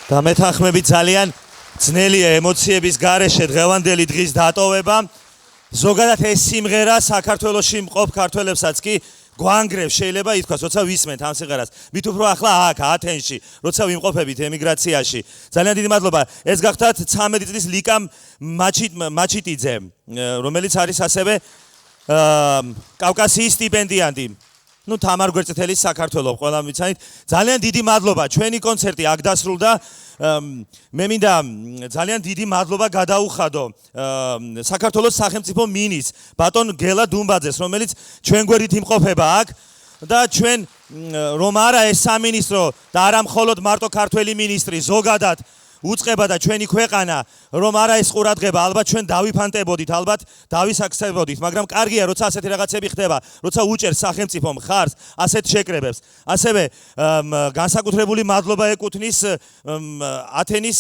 და მეთანხმებით ძალიან ძნელია ემოციების გარეშე დღევანდელი დღის დატოვება. ზოგადად ეს სიმღერა საქართველოში მყოფ ქართველებსაც კი გვანგრევს, შეიძლება ითქვას, როცა ვისმენთ ამ სიმღერას. მით უფრო ახლა აქ ათენში, როცა ვიმყოფებით ემიგრაციაში. ძალიან დიდი მადლობა. ეს გახდათ 13 წლის ლიკა მაჩიტიძე, რომელიც არის ასევე კავკასიის სტიპენდიანტი. თამარ გვერდწითელის საქართველოს ყველა მიცანით. ძალიან დიდი მადლობა. ჩვენი კონცერტი აქ დასრულდა. მე მინდა ძალიან დიდი მადლობა გადაუხადო საქართველოს სახელმწიფო მინის ბატონ გელა დუმბაძეს, რომელიც ჩვენ გვერდით იმყოფება აქ და ჩვენ რომ არა ეს სამინისტრო და არა მხოლოდ მარტო ქართველი მინისტრი, ზოგადად უწყება და ჩვენი ქვეყანა, რომ არა ეს ყურადღება, ალბათ ჩვენ დავიფანტებოდით, ალბათ დავისაქცევოდით, მაგრამ კარგია, როცა ასეთი რაღაცები ხდება, როცა უჭერს სახელმწიფო მხარს ასეთ შეკრებებს. ასევე განსაკუთრებული მადლობა ეკუთვნის ათენის,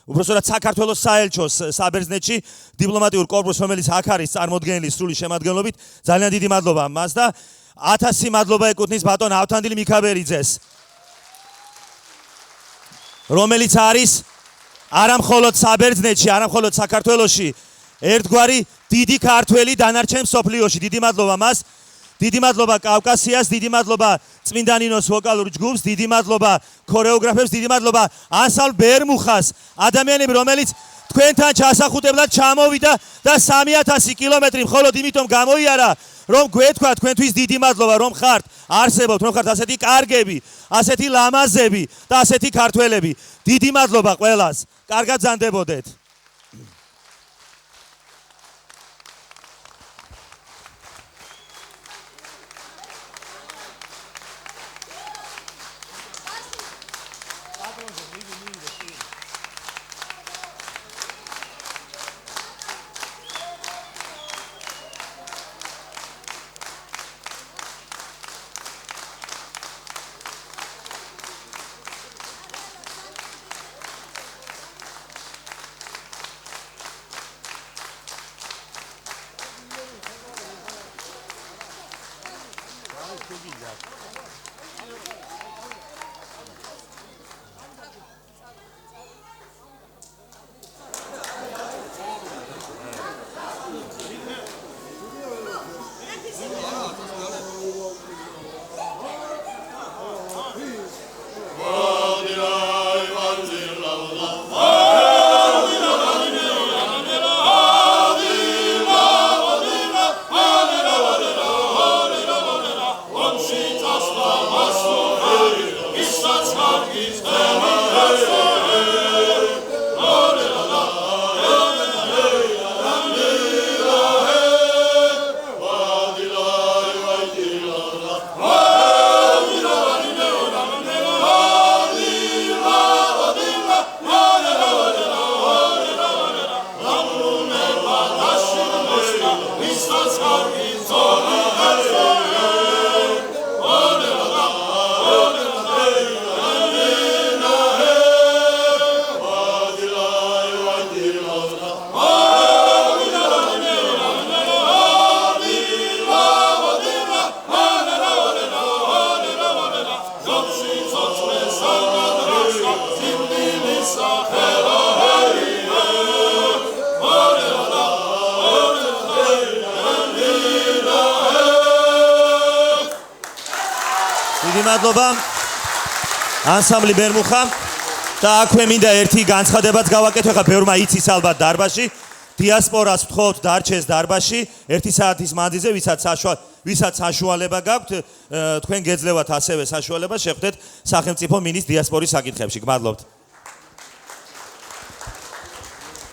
უბრალოდ საქართველოს საელჩოს საბერძნეთში დიპლომატიურ კორპუსს, რომელიც აქ არის წარმოდგენილი სრული შემადგენლობით. ძალიან დიდი მადლობა მას და 1000 მადლობა ეკუთვნის ბატონ ავთანდილ მიქაბერიძეს, რომელიც არის არა მხოლოდ საბერძნეთში, არა მხოლოდ საქართველოში ერთგვარი დიდი ქართველი დანარჩენ მსოფლიოში. დიდი მადლობა მას, დიდი მადლობა კავკასიას, დიდი მადლობა წმინდა ნინოს ვოკალურ ჯგუფს, დიდი მადლობა ქორეოგრაფებს, დიდი მადლობა ანსამბლ ბერმუხას, ადამიანები, რომელიც თქვენთან ჩასახუტებლად ჩამოვიდა და 3000 კილომეტრი მხოლოდ იმითომ გამოიარა, რომ გვეთქვა თქვენთვის დიდი მადლობა, რომ ხართ, არსებობთ, რომ ხართ ასეთი კარგები, ასეთი ლამაზები და ასეთი ქართველები. დიდი მადლობა ყველას. კარგად ზანდებოდეთ. მადლობა ანსამბლი ბერმუხა და აქვე მინდა ერთი განცხადებაც გავაკეთო. ხა ბევრმა იცის ალბათ დარბაზში, დიასპორას ვთხოვთ დარჩეს დარბაზში 1 საათის მანძილზე, ვისაც საშუალება გაქვთ, თქვენ გეძლევათ ასევე საშუალება შეხვდეთ სახელმწიფო მინის დიასპორის საკითხებში. გმადლობთ.